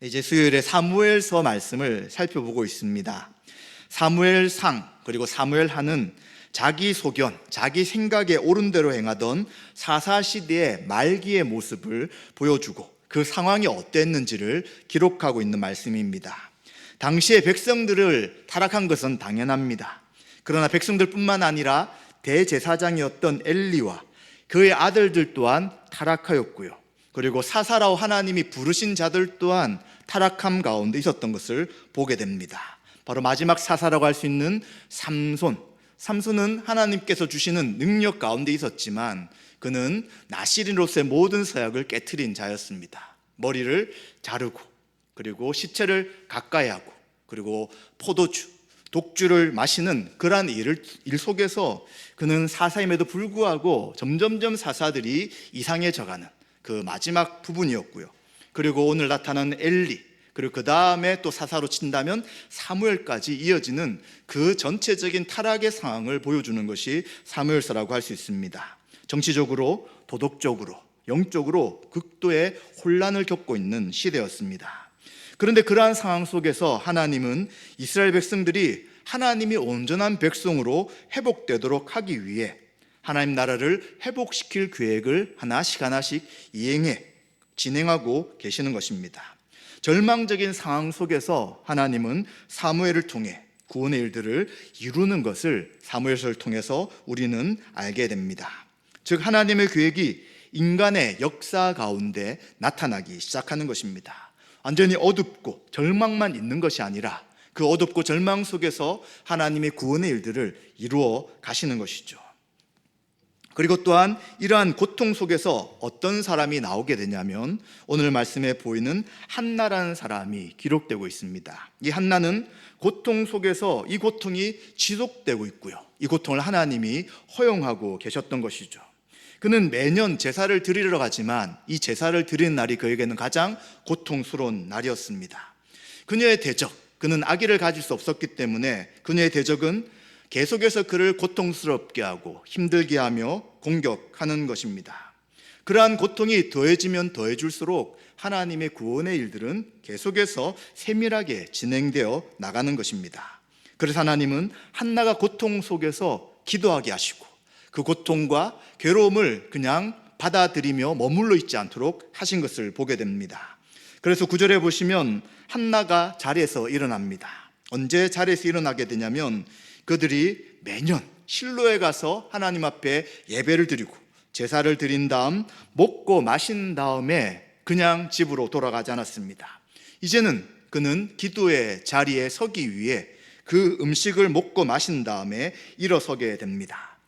이제 수요일에 사무엘서 말씀을 살펴보고 있습니다. 사무엘상 그리고 사무엘하는 자기 소견, 자기 생각에 옳은 대로 행하던 사사시대의 말기의 모습을 보여주고 그 상황이 어땠는지를 기록하고 있는 말씀입니다. 당시의 백성들을 타락한 것은 당연합니다. 그러나 백성들뿐만 아니라 대제사장이었던 엘리와 그의 아들들 또한 타락하였고요. 그리고 사사라고 하나님이 부르신 자들 또한 타락함 가운데 있었던 것을 보게 됩니다. 바로 마지막 사사라고 할 수 있는 삼손은 하나님께서 주시는 능력 가운데 있었지만 그는 나실인으로서의 모든 서약을 깨트린 자였습니다. 머리를 자르고 그리고 시체를 가까이 하고 그리고 포도주, 독주를 마시는 그러한 일 속에서 그는 사사임에도 불구하고 점점점 사사들이 이상해져가는 그 마지막 부분이었고요. 그리고 오늘 나타나는 엘리, 그리고 그 다음에 또 사사로 친다면 사무엘까지 이어지는 그 전체적인 타락의 상황을 보여주는 것이 사무엘서라고 할 수 있습니다. 정치적으로, 도덕적으로, 영적으로 극도의 혼란을 겪고 있는 시대였습니다. 그런데 그러한 상황 속에서 하나님은 이스라엘 백성들이 하나님이 온전한 백성으로 회복되도록 하기 위해 하나님 나라를 회복시킬 계획을 하나씩 진행하고 계시는 것입니다. 절망적인 상황 속에서 하나님은 사무엘을 통해 구원의 일들을 이루는 것을 사무엘서를 통해서 우리는 알게 됩니다. 즉 하나님의 계획이 인간의 역사 가운데 나타나기 시작하는 것입니다. 완전히 어둡고 절망만 있는 것이 아니라 그 어둡고 절망 속에서 하나님의 구원의 일들을 이루어 가시는 것이죠. 그리고 또한 이러한 고통 속에서 어떤 사람이 나오게 되냐면 오늘 말씀에 보이는 한나라는 사람이 기록되고 있습니다. 이 한나는 고통 속에서 이 고통이 지속되고 있고요. 이 고통을 하나님이 허용하고 계셨던 것이죠. 그는 매년 제사를 드리러 가지만 이 제사를 드리는 날이 그에게는 가장 고통스러운 날이었습니다. 그녀의 대적, 그는 아기를 가질 수 없었기 때문에 그녀의 대적은 계속해서 그를 고통스럽게 하고 힘들게 하며 공격하는 것입니다. 그러한 고통이 더해지면 더해질수록 하나님의 구원의 일들은 계속해서 세밀하게 진행되어 나가는 것입니다. 그래서 하나님은 한나가 고통 속에서 기도하게 하시고 그 고통과 괴로움을 그냥 받아들이며 머물러 있지 않도록 하신 것을 보게 됩니다. 그래서 9절에 보시면 한나가 자리에서 일어납니다. 언제 자리에서 일어나게 되냐면 그들이 매년 실로에 가서 하나님 앞에 예배를 드리고 제사를 드린 다음 먹고 마신 다음에 그냥 집으로 돌아가지 않았습니다. 이제는 그는 기도의 자리에 서기 위해 그 음식을 먹고 마신 다음에 일어서게 됩니다.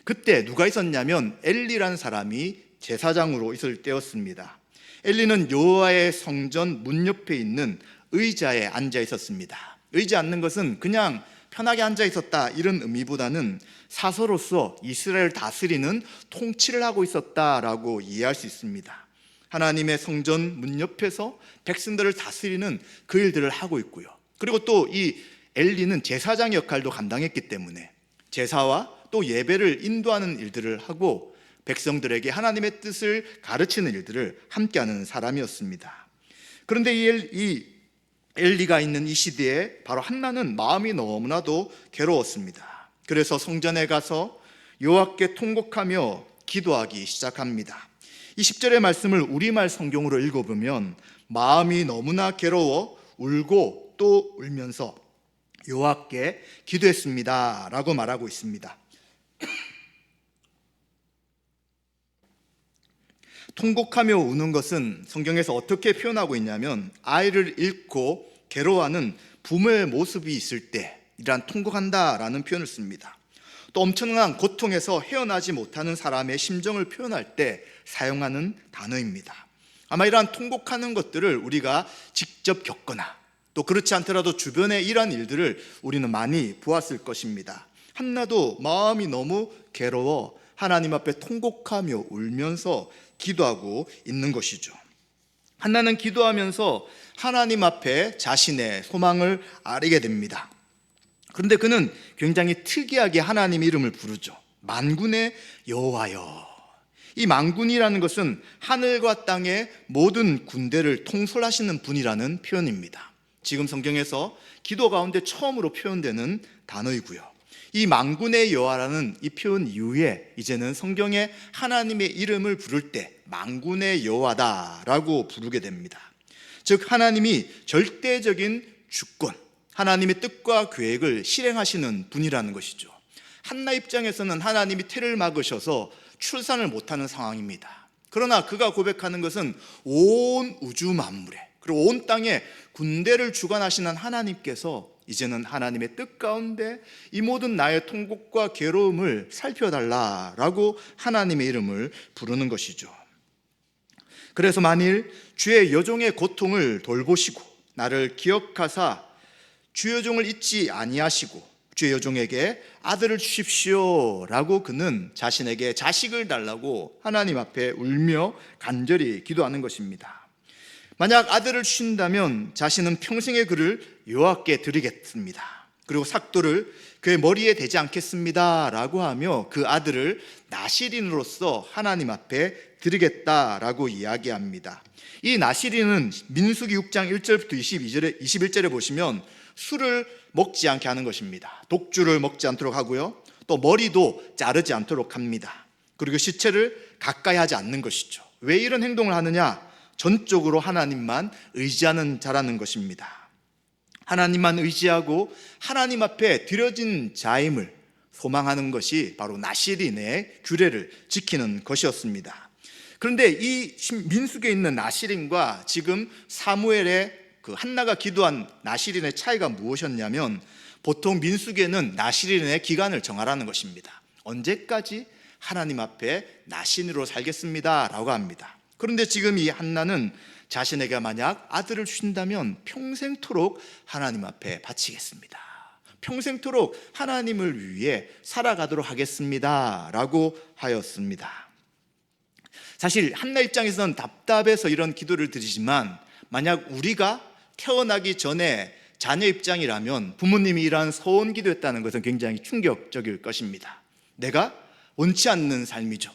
그때 누가 있었냐면 엘리라는 사람이 제사장으로 있을 때였습니다. 엘리는 여호와의 성전 문 옆에 있는 의자에 앉아 있었습니다. 의자 앉는 것은 그냥 편하게 앉아 있었다 이런 의미보다는 사서로서 이스라엘을 다스리는 통치를 하고 있었다라고 이해할 수 있습니다. 하나님의 성전 문 옆에서 백성들을 다스리는 그 일들을 하고 있고요. 그리고 또 이 엘리는 제사장 역할도 감당했기 때문에 제사와 또 예배를 인도하는 일들을 하고 백성들에게 하나님의 뜻을 가르치는 일들을 함께하는 사람이었습니다. 그런데 이 엘리가 있는 이 시대에 바로 한나는 마음이 너무나도 괴로웠습니다. 그래서 성전에 가서 여호와께 통곡하며 기도하기 시작합니다. 이 10절의 말씀을 우리말 성경으로 읽어보면 마음이 너무나 괴로워 울고 또 울면서 여호와께 기도했습니다 라고 말하고 있습니다. 통곡하며 우는 것은 성경에서 어떻게 표현하고 있냐면 아이를 잃고 괴로워하는 부모의 모습이 있을 때 이러한 통곡한다라는 표현을 씁니다. 또 엄청난 고통에서 헤어나지 못하는 사람의 심정을 표현할 때 사용하는 단어입니다. 아마 이러한 통곡하는 것들을 우리가 직접 겪거나 또 그렇지 않더라도 주변의 이러한 일들을 우리는 많이 보았을 것입니다. 한나도 마음이 너무 괴로워 하나님 앞에 통곡하며 울면서 기도하고 있는 것이죠. 한나는 기도하면서 하나님 앞에 자신의 소망을 아뢰게 됩니다. 그런데 그는 굉장히 특이하게 하나님 이름을 부르죠. 만군의 여호와여. 이 만군이라는 것은 하늘과 땅의 모든 군대를 통솔하시는 분이라는 표현입니다. 지금 성경에서 기도 가운데 처음으로 표현되는 단어이고요. 이 만군의 여호와라는 이 표현 이후에 이제는 성경에 하나님의 이름을 부를 때 만군의 여호와다라고 부르게 됩니다. 즉 하나님이 절대적인 주권, 하나님의 뜻과 계획을 실행하시는 분이라는 것이죠. 한나 입장에서는 하나님이 태를 막으셔서 출산을 못하는 상황입니다. 그러나 그가 고백하는 것은 온 우주 만물에, 그리고 온 땅에 군대를 주관하시는 하나님께서 이제는 하나님의 뜻 가운데 이 모든 나의 통곡과 괴로움을 살펴달라라고 하나님의 이름을 부르는 것이죠. 그래서 만일 주의 여종의 고통을 돌보시고 나를 기억하사 주의 여종을 잊지 아니하시고 주의 여종에게 아들을 주십시오 라고 그는 자신에게 자식을 달라고 하나님 앞에 울며 간절히 기도하는 것입니다. 만약 아들을 주신다면 자신은 평생의 그를 여호와께 드리겠습니다. 그리고 삭도를 그의 머리에 대지 않겠습니다 라고 하며 그 아들을 나실인으로서 하나님 앞에 드리겠다라고 이야기합니다. 이 나실인은 민수기 6장 1절부터 21절에 보시면 술을 먹지 않게 하는 것입니다. 독주를 먹지 않도록 하고요, 또 머리도 자르지 않도록 합니다. 그리고 시체를 가까이 하지 않는 것이죠. 왜 이런 행동을 하느냐? 전적으로 하나님만 의지하는 자라는 것입니다. 하나님만 의지하고 하나님 앞에 드려진 자임을 소망하는 것이 바로 나실인의 규례를 지키는 것이었습니다. 그런데 이 민수기에 있는 나실인과 지금 사무엘의 그 한나가 기도한 나실인의 차이가 무엇이었냐면, 보통 민수기에는 나실인의 기간을 정하라는 것입니다. 언제까지 하나님 앞에 나실인으로 살겠습니다 라고 합니다. 그런데 지금 이 한나는 자신에게 만약 아들을 주신다면 평생토록 하나님 앞에 바치겠습니다, 평생토록 하나님을 위해 살아가도록 하겠습니다 라고 하였습니다. 사실 한나 입장에서는 답답해서 이런 기도를 드리지만, 만약 우리가 태어나기 전에 자녀 입장이라면 부모님이 이러한 서원 기도했다는 것은 굉장히 충격적일 것입니다. 내가 원치 않는 삶이죠.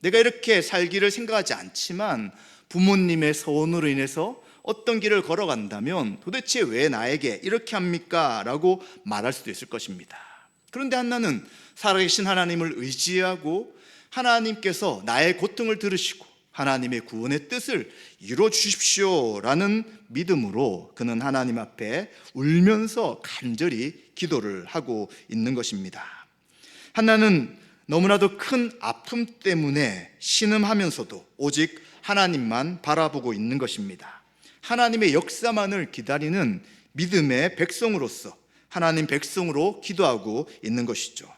내가 이렇게 살기를 생각하지 않지만 부모님의 서원으로 인해서 어떤 길을 걸어간다면 도대체 왜 나에게 이렇게 합니까? 라고 말할 수도 있을 것입니다. 그런데 한나는 살아계신 하나님을 의지하고 하나님께서 나의 고통을 들으시고 하나님의 구원의 뜻을 이루어 주십시오 라는 믿음으로 그는 하나님 앞에 울면서 간절히 기도를 하고 있는 것입니다. 한나는 너무나도 큰 아픔 때문에 신음하면서도 오직 하나님만 바라보고 있는 것입니다. 하나님의 역사만을 기다리는 믿음의 백성으로서 하나님 백성으로 기도하고 있는 것이죠.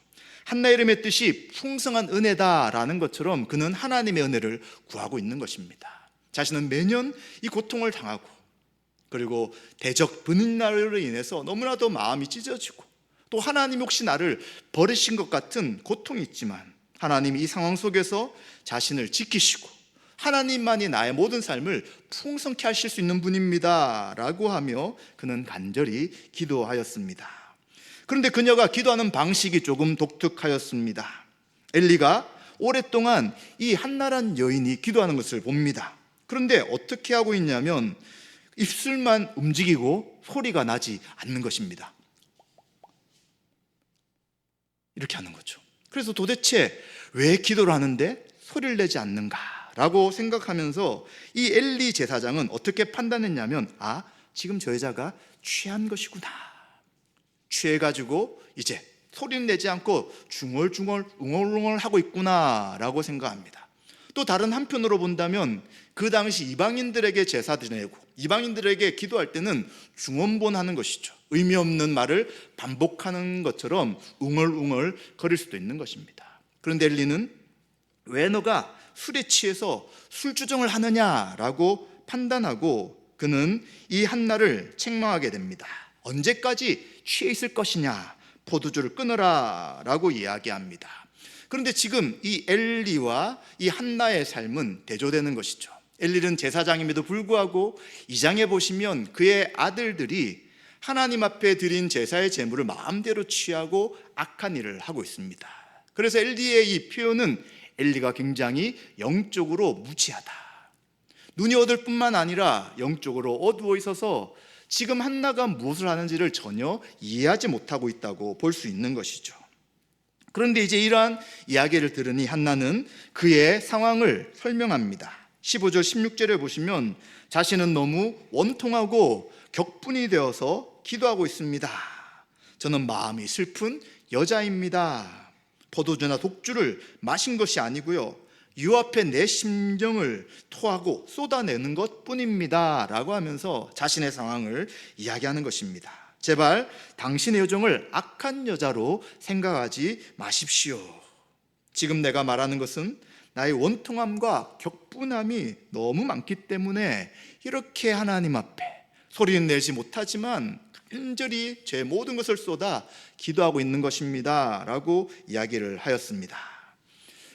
한나의 이름의 뜻이 풍성한 은혜다라는 것처럼 그는 하나님의 은혜를 구하고 있는 것입니다. 자신은 매년 이 고통을 당하고, 그리고 대적 분인날로 인해서 너무나도 마음이 찢어지고, 또 하나님이 혹시 나를 버리신 것 같은 고통이 있지만 하나님이 이 상황 속에서 자신을 지키시고 하나님만이 나의 모든 삶을 풍성케 하실 수 있는 분입니다 라고 하며 그는 간절히 기도하였습니다. 그런데 그녀가 기도하는 방식이 조금 독특하였습니다. 엘리가 오랫동안 이 한나란 여인이 기도하는 것을 봅니다. 그런데 어떻게 하고 있냐면 입술만 움직이고 소리가 나지 않는 것입니다. 이렇게 하는 거죠. 그래서 도대체 왜 기도를 하는데 소리를 내지 않는가 라고 생각하면서 이 엘리 제사장은 어떻게 판단했냐면, 지금 저 여자가 취한 것이구나, 취해가지고 이제 소리는 내지 않고 중얼중얼 웅얼웅얼 하고 있구나 라고 생각합니다. 또 다른 한편으로 본다면 그 당시 이방인들에게 제사 드리고 이방인들에게 기도할 때는 중언본하는 것이죠. 의미 없는 말을 반복하는 것처럼 웅얼웅얼 거릴 수도 있는 것입니다. 그런데 엘리는 왜 너가 술에 취해서 술주정을 하느냐라고 판단하고 그는 이 한나를 책망하게 됩니다. 언제까지 취해 있을 것이냐, 포도주를 끊어라 라고 이야기합니다. 그런데 지금 이 엘리와 이 한나의 삶은 대조되는 것이죠. 엘리는 제사장임에도 불구하고 2장에 보시면 그의 아들들이 하나님 앞에 드린 제사의 제물을 마음대로 취하고 악한 일을 하고 있습니다. 그래서 엘리의 이 표현은 엘리가 굉장히 영적으로 무지하다, 눈이 어두울 뿐만 아니라 영적으로 어두워 있어서 지금 한나가 무엇을 하는지를 전혀 이해하지 못하고 있다고 볼 수 있는 것이죠. 그런데 이제 이러한 이야기를 들으니 한나는 그의 상황을 설명합니다. 15절 16절에 보시면 자신은 너무 원통하고 격분이 되어서 기도하고 있습니다. 저는 마음이 슬픈 여자입니다. 포도주나 독주를 마신 것이 아니고요, 유 앞에 내 심정을 토하고 쏟아내는 것뿐입니다 라고 하면서 자신의 상황을 이야기하는 것입니다. 제발 당신의 여종을 악한 여자로 생각하지 마십시오. 지금 내가 말하는 것은 나의 원통함과 격분함이 너무 많기 때문에 이렇게 하나님 앞에 소리는 내지 못하지만 간절히 제 모든 것을 쏟아 기도하고 있는 것입니다 라고 이야기를 하였습니다.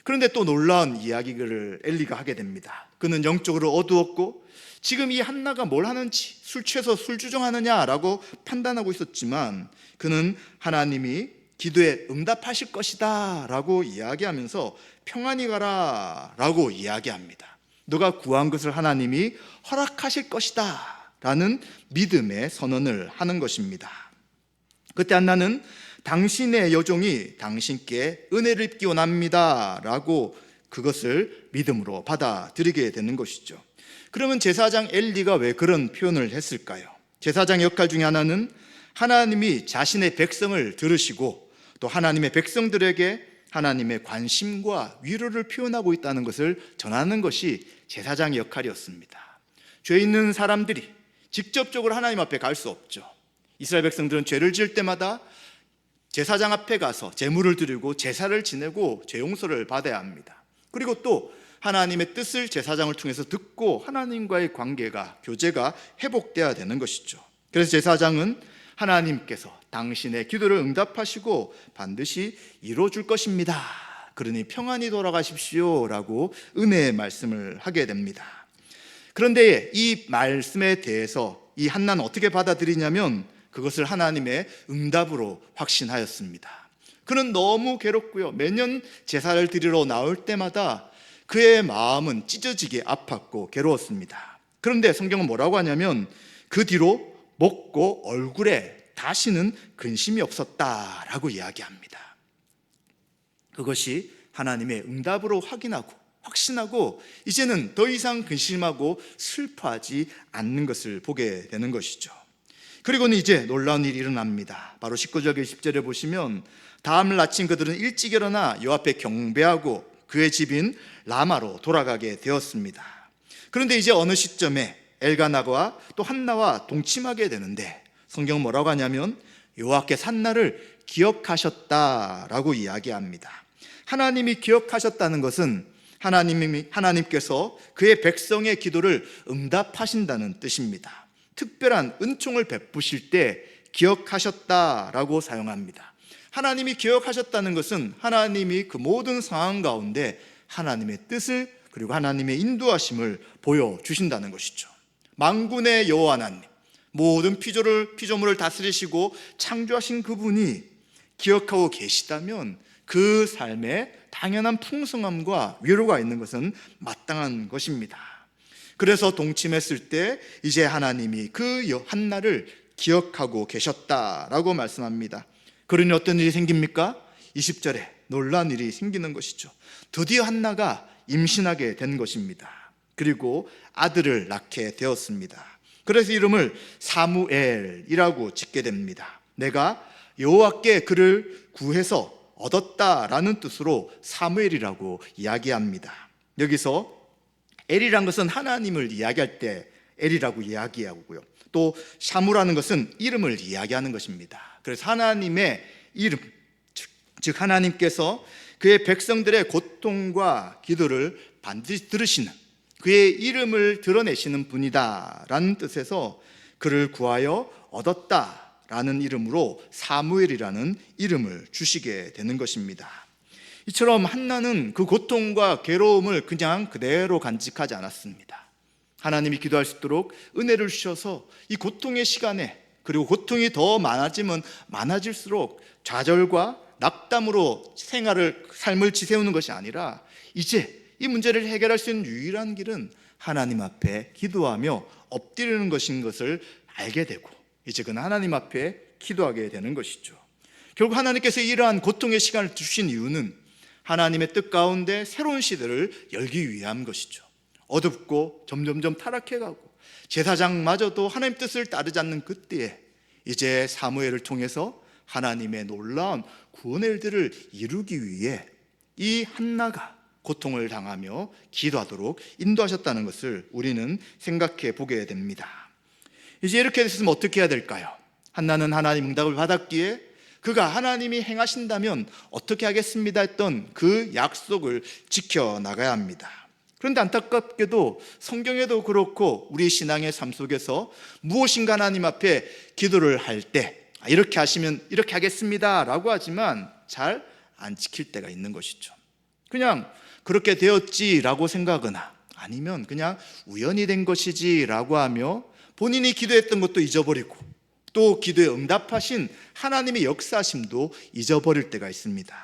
그런데 또 놀라운 이야기를 엘리가 하게 됩니다. 그는 영적으로 어두웠고 지금 이 한나가 뭘 하는지, 술 취해서 술주정하느냐라고 판단하고 있었지만 그는 하나님이 기도에 응답하실 것이다 라고 이야기하면서 평안히 가라 라고 이야기합니다. 너가 구한 것을 하나님이 허락하실 것이다 라는 믿음의 선언을 하는 것입니다. 그때 한나는 당신의 여종이 당신께 은혜를 입기 원합니다 라고 그것을 믿음으로 받아들이게 되는 것이죠. 그러면 제사장 엘리가 왜 그런 표현을 했을까요? 제사장의 역할 중에 하나는 하나님이 자신의 백성을 들으시고 또 하나님의 백성들에게 하나님의 관심과 위로를 표현하고 있다는 것을 전하는 것이 제사장의 역할이었습니다. 죄 있는 사람들이 직접적으로 하나님 앞에 갈 수 없죠. 이스라엘 백성들은 죄를 지을 때마다 제사장 앞에 가서 제물을 드리고 제사를 지내고 죄 용서를 받아야 합니다. 그리고 또 하나님의 뜻을 제사장을 통해서 듣고 하나님과의 관계가, 교제가 회복돼야 되는 것이죠. 그래서 제사장은 하나님께서 당신의 기도를 응답하시고 반드시 이루어줄 것입니다, 그러니 평안히 돌아가십시오 라고 은혜의 말씀을 하게 됩니다. 그런데 이 말씀에 대해서 이 한나는 어떻게 받아들이냐면 그것을 하나님의 응답으로 확신하였습니다. 그는 너무 괴롭고요, 매년 제사를 드리러 나올 때마다 그의 마음은 찢어지게 아팠고 괴로웠습니다. 그런데 성경은 뭐라고 하냐면 그 뒤로 먹고 얼굴에 다시는 근심이 없었다라고 이야기합니다. 그것이 하나님의 응답으로 확신하고 이제는 더 이상 근심하고 슬퍼하지 않는 것을 보게 되는 것이죠. 그리고는 이제 놀라운 일이 일어납니다. 바로 19절 20절에 보시면 다음 날 아침 그들은 일찍 일어나 여호와 앞에 경배하고 그의 집인 라마로 돌아가게 되었습니다. 그런데 이제 어느 시점에 엘가나와 또 한나와 동침하게 되는데 성경은 뭐라고 하냐면 여호와께서 한나를 기억하셨다라고 이야기합니다. 하나님이 기억하셨다는 것은 하나님께서 그의 백성의 기도를 응답하신다는 뜻입니다. 특별한 은총을 베푸실 때 기억하셨다라고 사용합니다. 하나님이 기억하셨다는 것은 하나님이 그 모든 상황 가운데 하나님의 뜻을 그리고 하나님의 인도하심을 보여주신다는 것이죠. 만군의 여호와 하나님, 모든 피조물을 다스리시고 창조하신 그분이 기억하고 계시다면 그 삶에 당연한 풍성함과 위로가 있는 것은 마땅한 것입니다. 그래서 동침했을 때 이제 하나님이 그 한나를 기억하고 계셨다라고 말씀합니다. 그러니 어떤 일이 생깁니까? 20절에 놀라운 일이 생기는 것이죠. 드디어 한나가 임신하게 된 것입니다. 그리고 아들을 낳게 되었습니다. 그래서 이름을 사무엘이라고 짓게 됩니다. 내가 여호와께 그를 구해서 얻었다라는 뜻으로 사무엘이라고 이야기합니다. 여기서 엘이란 것은 하나님을 이야기할 때 엘이라고 이야기하고요, 또 샤무라는 것은 이름을 이야기하는 것입니다. 그래서 하나님의 이름, 즉 하나님께서 그의 백성들의 고통과 기도를 반드시 들으시는, 그의 이름을 드러내시는 분이다 라는 뜻에서 그를 구하여 얻었다라는 이름으로 사무엘이라는 이름을 주시게 되는 것입니다. 이처럼 한나는 그 고통과 괴로움을 그냥 그대로 간직하지 않았습니다. 하나님이 기도할 수 있도록 은혜를 주셔서 이 고통의 시간에, 그리고 고통이 더 많아지면 많아질수록 좌절과 낙담으로 삶을 지새우는 것이 아니라 이제 이 문제를 해결할 수 있는 유일한 길은 하나님 앞에 기도하며 엎드리는 것인 것을 알게 되고, 이제 그는 하나님 앞에 기도하게 되는 것이죠. 결국 하나님께서 이러한 고통의 시간을 주신 이유는 하나님의 뜻 가운데 새로운 시대를 열기 위한 것이죠. 어둡고 점점점 타락해가고 제사장마저도 하나님 뜻을 따르지 않는 그때에 이제 사무엘을 통해서 하나님의 놀라운 구원의 일들을 이루기 위해 이 한나가 고통을 당하며 기도하도록 인도하셨다는 것을 우리는 생각해 보게 됩니다. 이제 이렇게 됐으면 어떻게 해야 될까요? 한나는 하나님 응답을 받았기에 그가 하나님이 행하신다면 어떻게 하겠습니다 했던 그 약속을 지켜나가야 합니다. 그런데 안타깝게도 성경에도 그렇고 우리 신앙의 삶 속에서 무엇인가 하나님 앞에 기도를 할 때 이렇게 하시면 이렇게 하겠습니다 라고 하지만 잘 안 지킬 때가 있는 것이죠. 그냥 그렇게 되었지라고 생각하거나 아니면 그냥 우연히 된 것이지라고 하며 본인이 기도했던 것도 잊어버리고 또 기도에 응답하신 하나님의 역사하심도 잊어버릴 때가 있습니다.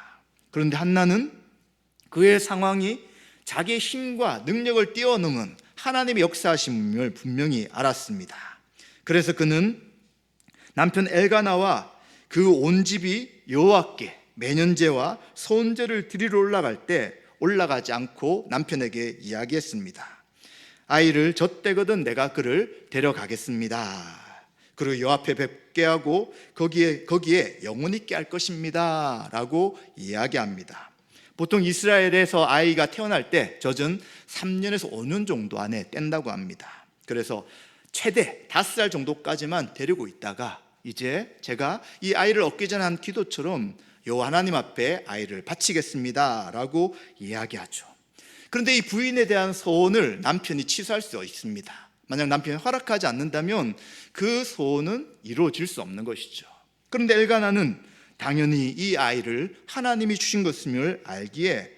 그런데 한나는 그의 상황이 자기의 힘과 능력을 뛰어넘은 하나님의 역사하심을 분명히 알았습니다. 그래서 그는 남편 엘가나와 그 온 집이 여호와께 매년제와 소원제를 드리러 올라갈 때 올라가지 않고 남편에게 이야기했습니다. 아이를 젖대거든 내가 그를 데려가겠습니다. 그리고 여 앞에 뵙게 하고 거기에 영원 있게 할 것입니다 라고 이야기합니다. 보통 이스라엘에서 아이가 태어날 때 젖은 3년에서 5년 정도 안에 뗀다고 합니다. 그래서 최대 5살 정도까지만 데리고 있다가 이제 제가 이 아이를 얻기 전에 한 기도처럼 여호와 하나님 앞에 아이를 바치겠습니다 라고 이야기하죠. 그런데 이 부인에 대한 소원을 남편이 취소할 수 있습니다. 만약 남편이 허락하지 않는다면 그 소원은 이루어질 수 없는 것이죠. 그런데 엘가나는 당연히 이 아이를 하나님이 주신 것임을 알기에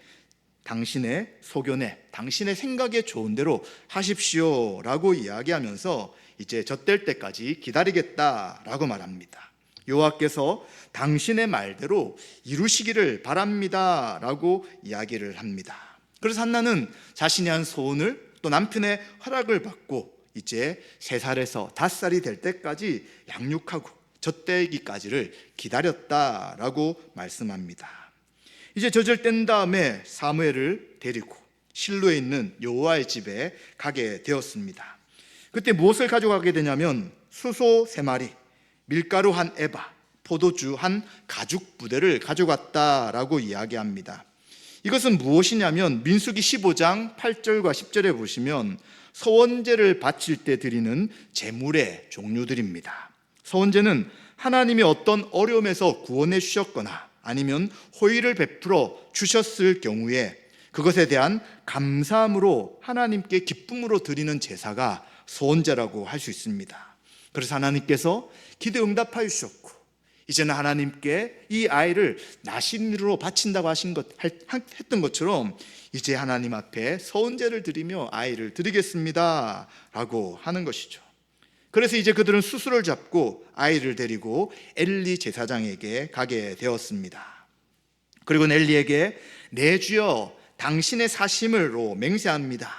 당신의 소견에 당신의 생각에 좋은 대로 하십시오 라고 이야기하면서 이제 젖될 때까지 기다리겠다라고 말합니다. 여호와께서 당신의 말대로 이루시기를 바랍니다 라고 이야기를 합니다. 그래서 한나는 자신이 한 소원을 또 남편의 허락을 받고 이제 3살에서 5살이 될 때까지 양육하고 젖대기까지를 기다렸다라고 말씀합니다. 이제 젖을 뗀 다음에 사무엘을 데리고 실로에 있는 여호와의 집에 가게 되었습니다. 그때 무엇을 가져가게 되냐면 수소 3마리, 밀가루 1에바, 포도주 1가죽부대를 가져갔다라고 이야기합니다. 이것은 무엇이냐면 민수기 15장 8절과 10절에 보시면 서원제를 바칠 때 드리는 제물의 종류들입니다. 서원제는 하나님이 어떤 어려움에서 구원해 주셨거나 아니면 호의를 베풀어 주셨을 경우에 그것에 대한 감사함으로 하나님께 기쁨으로 드리는 제사가 서원제라고 할 수 있습니다. 그래서 하나님께서 기도 응답하여 주셨고 이제는 하나님께 이 아이를 나신으로 바친다고 했던 것처럼 이제 하나님 앞에 서원제를 드리며 아이를 드리겠습니다 라고 하는 것이죠. 그래서 이제 그들은 수수를 잡고 아이를 데리고 엘리 제사장에게 가게 되었습니다. 그리고 엘리에게 내 주여 당신의 사심으로 맹세합니다.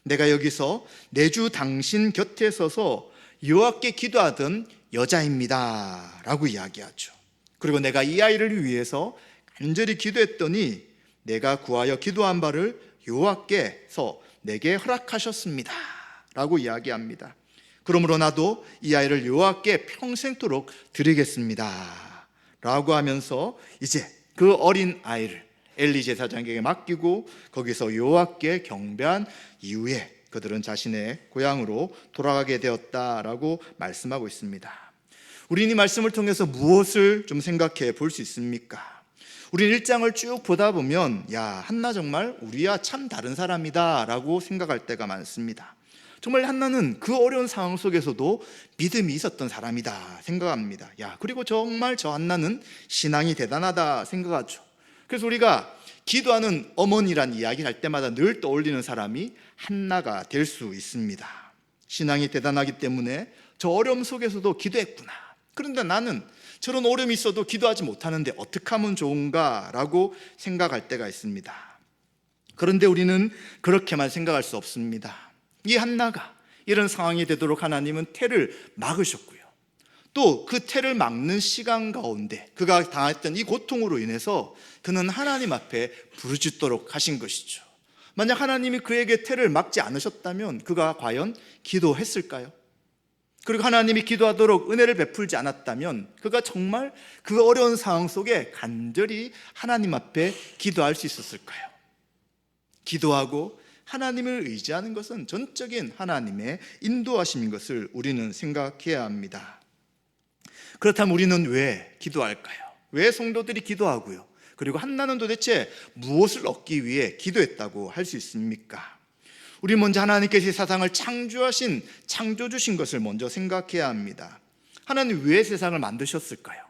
내가 여기서 내 주 당신 곁에 서서 여호와께 기도하던 여자입니다 라고 이야기하죠. 그리고 내가 이 아이를 위해서 간절히 기도했더니 내가 구하여 기도한 바를 여호와께서 내게 허락하셨습니다 라고 이야기합니다. 그러므로 나도 이 아이를 여호와께 평생토록 드리겠습니다 라고 하면서 이제 그 어린 아이를 엘리 제사장에게 맡기고 거기서 여호와께 경배한 이후에 그들은 자신의 고향으로 돌아가게 되었다라고 말씀하고 있습니다. 우리는 이 말씀을 통해서 무엇을 좀 생각해 볼 수 있습니까? 우리는 1장을 쭉 보다 보면 야, 한나 정말 우리와 참 다른 사람이다 라고 생각할 때가 많습니다. 정말 한나는 그 어려운 상황 속에서도 믿음이 있었던 사람이다 생각합니다. 야, 그리고 정말 저 한나는 신앙이 대단하다 생각하죠. 그래서 우리가 기도하는 어머니란 이야기를 할 때마다 늘 떠올리는 사람이 한나가 될 수 있습니다. 신앙이 대단하기 때문에 저 어려움 속에서도 기도했구나. 그런데 나는 저런 어려움이 있어도 기도하지 못하는데 어떻게 하면 좋은가? 라고 생각할 때가 있습니다. 그런데 우리는 그렇게만 생각할 수 없습니다. 이 한나가 이런 상황이 되도록 하나님은 태를 막으셨고요, 또 그 태를 막는 시간 가운데 그가 당했던 이 고통으로 인해서 그는 하나님 앞에 부르짖도록 하신 것이죠. 만약 하나님이 그에게 태를 막지 않으셨다면 그가 과연 기도했을까요? 그리고 하나님이 기도하도록 은혜를 베풀지 않았다면 그가 정말 그 어려운 상황 속에 간절히 하나님 앞에 기도할 수 있었을까요? 기도하고 하나님을 의지하는 것은 전적인 하나님의 인도하심인 것을 우리는 생각해야 합니다. 그렇다면 우리는 왜 기도할까요? 왜 성도들이 기도하고요, 그리고 한나는 도대체 무엇을 얻기 위해 기도했다고 할 수 있습니까? 우리 먼저 하나님께서 이 세상을 창조하신, 창조주신 것을 먼저 생각해야 합니다. 하나님 왜 세상을 만드셨을까요?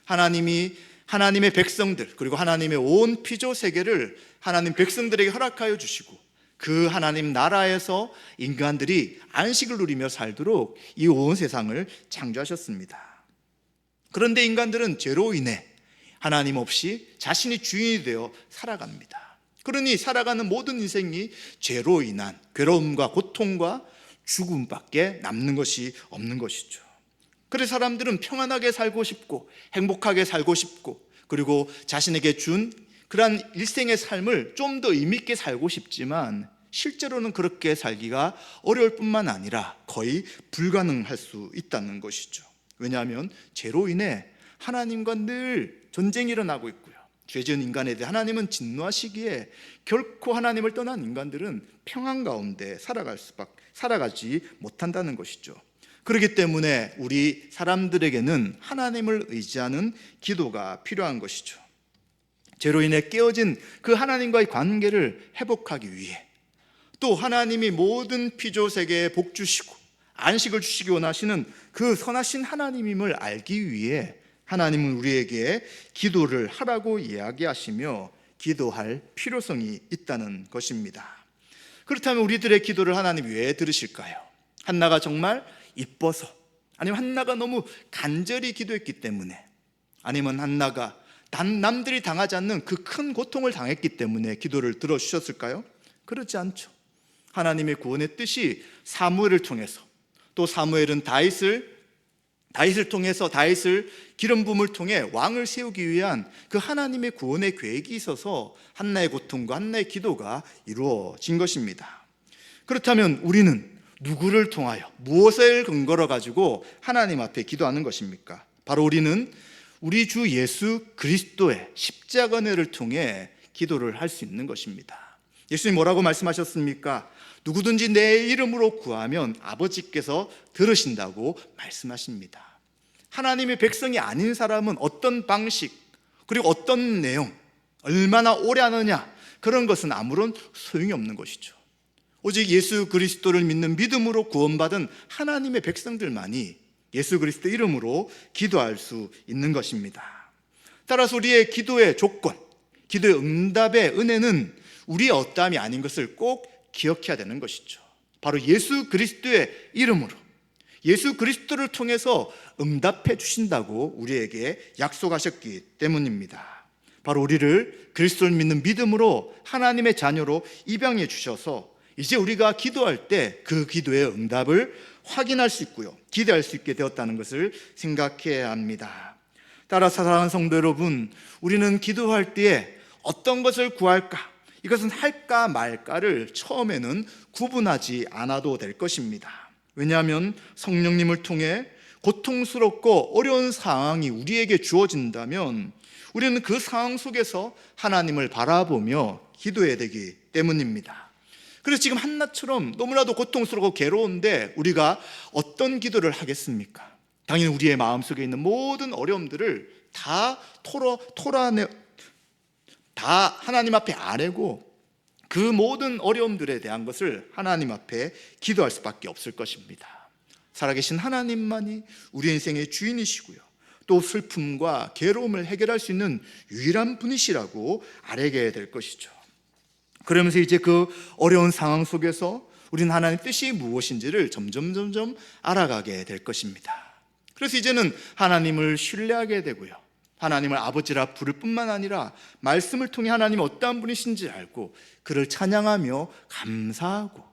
하나님이 하나님의 백성들, 그리고 하나님의 온 피조 세계를 하나님 백성들에게 허락하여 주시고 그 하나님 나라에서 인간들이 안식을 누리며 살도록 이 온 세상을 창조하셨습니다. 그런데 인간들은 죄로 인해 하나님 없이 자신이 주인이 되어 살아갑니다. 그러니 살아가는 모든 인생이 죄로 인한 괴로움과 고통과 죽음밖에 남는 것이 없는 것이죠. 그래서 사람들은 평안하게 살고 싶고 행복하게 살고 싶고, 그리고 자신에게 준 그러한 일생의 삶을 좀 더 의미 있게 살고 싶지만 실제로는 그렇게 살기가 어려울 뿐만 아니라 거의 불가능할 수 있다는 것이죠. 왜냐하면 죄로 인해 하나님과 늘 전쟁이 일어나고 있고요, 죄지은 인간에 대해 하나님은 진노하시기에 결코 하나님을 떠난 인간들은 평안 가운데 살아가지 못한다는 것이죠. 그렇기 때문에 우리 사람들에게는 하나님을 의지하는 기도가 필요한 것이죠. 죄로 인해 깨어진 그 하나님과의 관계를 회복하기 위해, 또 하나님이 모든 피조 세계에 복 주시고 안식을 주시기 원하시는 그 선하신 하나님임을 알기 위해 하나님은 우리에게 기도를 하라고 이야기하시며 기도할 필요성이 있다는 것입니다. 그렇다면 우리들의 기도를 하나님이 왜 들으실까요? 한나가 정말 이뻐서, 아니면 한나가 너무 간절히 기도했기 때문에, 아니면 한나가 남들이 당하지 않는 그 큰 고통을 당했기 때문에 기도를 들어주셨을까요? 그렇지 않죠. 하나님의 구원의 뜻이 사무엘을 통해서, 또 사무엘은 다윗을 통해서, 다윗을 기름 부음을 통해 왕을 세우기 위한 그 하나님의 구원의 계획이 있어서 한나의 고통과 한나의 기도가 이루어진 것입니다. 그렇다면 우리는 누구를 통하여, 무엇을 근거로 가지고 하나님 앞에 기도하는 것입니까? 바로 우리는 우리 주 예수 그리스도의 십자가 은혜를 통해 기도를 할 수 있는 것입니다. 예수님 뭐라고 말씀하셨습니까? 누구든지 내 이름으로 구하면 아버지께서 들으신다고 말씀하십니다. 하나님의 백성이 아닌 사람은 어떤 방식, 그리고 어떤 내용, 얼마나 오래 하느냐, 그런 것은 아무런 소용이 없는 것이죠. 오직 예수 그리스도를 믿는 믿음으로 구원받은 하나님의 백성들만이 예수 그리스도 이름으로 기도할 수 있는 것입니다. 따라서 우리의 기도의 조건, 기도의 응답의 은혜는 우리의 어떠함이 아닌 것을 꼭 기억해야 되는 것이죠. 바로 예수 그리스도의 이름으로, 예수 그리스도를 통해서 응답해 주신다고 우리에게 약속하셨기 때문입니다. 바로 우리를 그리스도를 믿는 믿음으로 하나님의 자녀로 입양해 주셔서 이제 우리가 기도할 때 그 기도의 응답을 확인할 수 있고요, 기대할 수 있게 되었다는 것을 생각해야 합니다. 따라서 사랑하는 성도 여러분, 우리는 기도할 때에 어떤 것을 구할까, 이것은 할까 말까를 처음에는 구분하지 않아도 될 것입니다. 왜냐하면 성령님을 통해 고통스럽고 어려운 상황이 우리에게 주어진다면 우리는 그 상황 속에서 하나님을 바라보며 기도해야 되기 때문입니다. 그래서 지금 한나처럼 너무나도 고통스럽고 괴로운데 우리가 어떤 기도를 하겠습니까? 당연히 우리의 마음속에 있는 모든 어려움들을 다 하나님 앞에 아뢰고 그 모든 어려움들에 대한 것을 하나님 앞에 기도할 수밖에 없을 것입니다. 살아계신 하나님만이 우리 인생의 주인이시고요, 또 슬픔과 괴로움을 해결할 수 있는 유일한 분이시라고 알게 될 것이죠. 그러면서 이제 그 어려운 상황 속에서 우리는 하나님의 뜻이 무엇인지를 점점 알아가게 될 것입니다. 그래서 이제는 하나님을 신뢰하게 되고요, 하나님을 아버지라 부를 뿐만 아니라 말씀을 통해 하나님이 어떠한 분이신지 알고 그를 찬양하며 감사하고,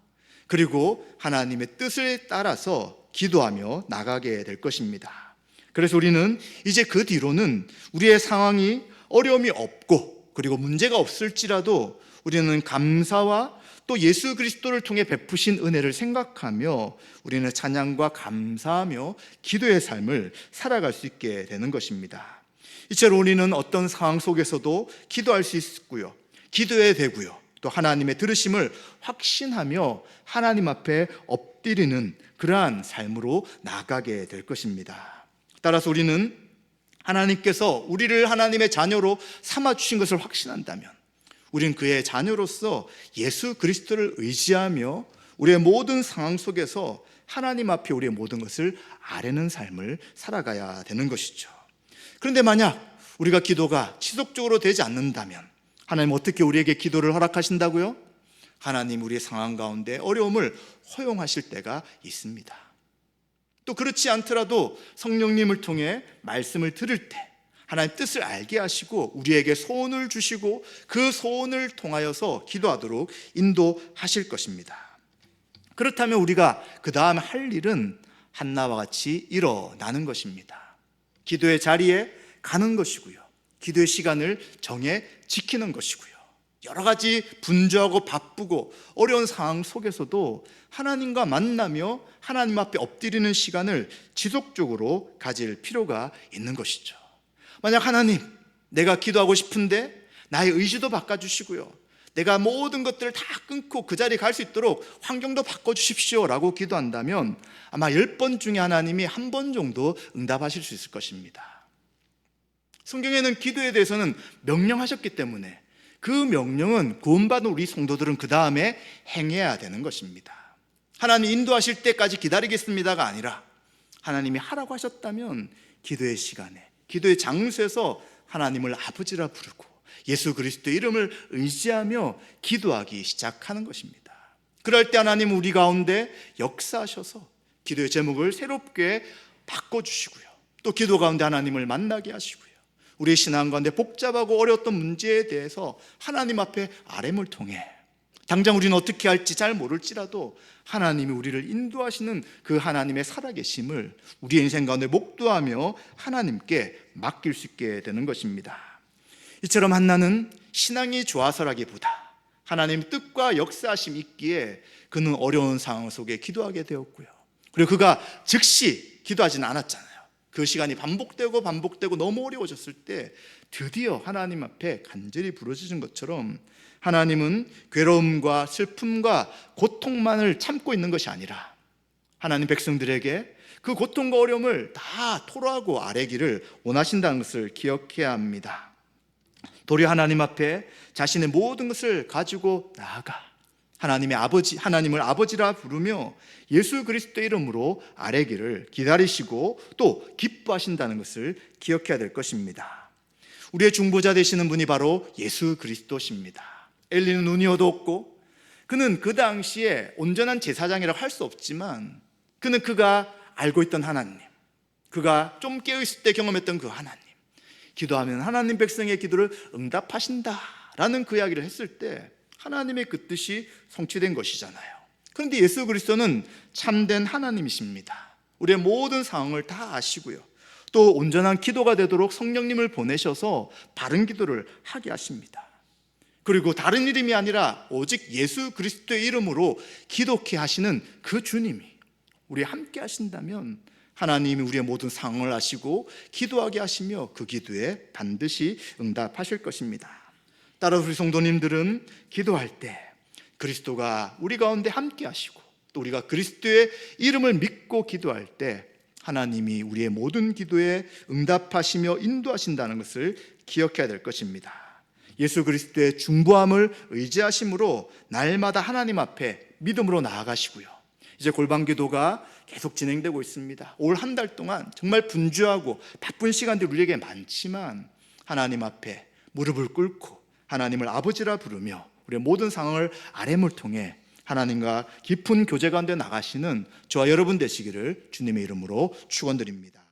그리고 하나님의 뜻을 따라서 기도하며 나가게 될 것입니다. 그래서 우리는 이제 그 뒤로는 우리의 상황이 어려움이 없고 그리고 문제가 없을지라도 우리는 감사와 또 예수 그리스도를 통해 베푸신 은혜를 생각하며 우리는 찬양과 감사하며 기도의 삶을 살아갈 수 있게 되는 것입니다. 이처럼 우리는 어떤 상황 속에서도 기도할 수 있고요, 기도해야 되고요, 또 하나님의 들으심을 확신하며 하나님 앞에 엎드리는 그러한 삶으로 나아가게 될 것입니다. 따라서 우리는 하나님께서 우리를 하나님의 자녀로 삼아주신 것을 확신한다면 우리는 그의 자녀로서 예수 그리스도를 의지하며 우리의 모든 상황 속에서 하나님 앞에 우리의 모든 것을 아뢰는 삶을 살아가야 되는 것이죠. 그런데 만약 우리가 기도가 지속적으로 되지 않는다면 하나님 어떻게 우리에게 기도를 허락하신다고요? 하나님 우리의 상황 가운데 어려움을 허용하실 때가 있습니다. 또 그렇지 않더라도 성령님을 통해 말씀을 들을 때 하나님 뜻을 알게 하시고 우리에게 소원을 주시고 그 소원을 통하여서 기도하도록 인도하실 것입니다. 그렇다면 우리가 그 다음에 할 일은 한나와 같이 일어나는 것입니다. 기도의 자리에 가는 것이고요, 기도의 시간을 정해 지키는 것이고요, 여러 가지 분주하고 바쁘고 어려운 상황 속에서도 하나님과 만나며 하나님 앞에 엎드리는 시간을 지속적으로 가질 필요가 있는 것이죠. 만약 하나님, 내가 기도하고 싶은데 나의 의지도 바꿔주시고요, 내가 모든 것들을 다 끊고 그 자리에 갈 수 있도록 환경도 바꿔주십시오 라고 기도한다면 아마 10번 중에 하나님이 한 번 정도 응답하실 수 있을 것입니다. 성경에는 기도에 대해서는 명령하셨기 때문에 그 명령은 구원받은 우리 성도들은 그 다음에 행해야 되는 것입니다. 하나님 인도하실 때까지 기다리겠습니다가 아니라 하나님이 하라고 하셨다면 기도의 시간에, 기도의 장소에서 하나님을 아버지라 부르고 예수 그리스도의 이름을 의지하며 기도하기 시작하는 것입니다. 그럴 때 하나님은 우리 가운데 역사하셔서 기도의 제목을 새롭게 바꿔주시고요, 또 기도 가운데 하나님을 만나게 하시고요, 우리의 신앙 가운데 복잡하고 어려웠던 문제에 대해서 하나님 앞에 아뢰을 통해 당장 우리는 어떻게 할지 잘 모를지라도 하나님이 우리를 인도하시는 그 하나님의 살아계심을 우리의 인생 가운데 목도하며 하나님께 맡길 수 있게 되는 것입니다. 이처럼 한나는 신앙이 좋아서라기보다 하나님의 뜻과 역사하심이 있기에 그는 어려운 상황 속에 기도하게 되었고요, 그리고 그가 즉시 기도하지는 않았잖아요. 그 시간이 반복되고 너무 어려워졌을 때 드디어 하나님 앞에 간절히 부르짖은 것처럼 하나님은 괴로움과 슬픔과 고통만을 참고 있는 것이 아니라 하나님 백성들에게 그 고통과 어려움을 다 토로하고 아뢰기를 원하신다는 것을 기억해야 합니다. 도리어 하나님 앞에 자신의 모든 것을 가지고 나아가 하나님을 아버지라 부르며 예수 그리스도의 이름으로 아뢰기를 기다리시고 또 기뻐하신다는 것을 기억해야 될 것입니다. 우리의 중보자 되시는 분이 바로 예수 그리스도십니다. 엘리는 눈이어도 없고 그는 그 당시에 온전한 제사장이라고 할 수 없지만 그는 그가 알고 있던 하나님, 그가 좀 깨어있을 때 경험했던 그 하나님, 기도하면 하나님 백성의 기도를 응답하신다라는 그 이야기를 했을 때 하나님의 그 뜻이 성취된 것이잖아요. 그런데 예수 그리스도는 참된 하나님이십니다. 우리의 모든 상황을 다 아시고요, 또 온전한 기도가 되도록 성령님을 보내셔서 바른 기도를 하게 하십니다. 그리고 다른 이름이 아니라 오직 예수 그리스도의 이름으로 기도케 하시는 그 주님이 우리와 함께 하신다면 하나님이 우리의 모든 상황을 아시고 기도하게 하시며 그 기도에 반드시 응답하실 것입니다. 따라서 우리 성도님들은 기도할 때 그리스도가 우리 가운데 함께 하시고 또 우리가 그리스도의 이름을 믿고 기도할 때 하나님이 우리의 모든 기도에 응답하시며 인도하신다는 것을 기억해야 될 것입니다. 예수 그리스도의 중보함을 의지하심으로 날마다 하나님 앞에 믿음으로 나아가시고요, 이제 골방 기도가 계속 진행되고 있습니다. 올 한 달 동안 정말 분주하고 바쁜 시간들이 우리에게 많지만 하나님 앞에 무릎을 꿇고 하나님을 아버지라 부르며 우리의 모든 상황을 아뢰을 통해 하나님과 깊은 교제 가운데 나가시는 저와 여러분 되시기를 주님의 이름으로 축원드립니다.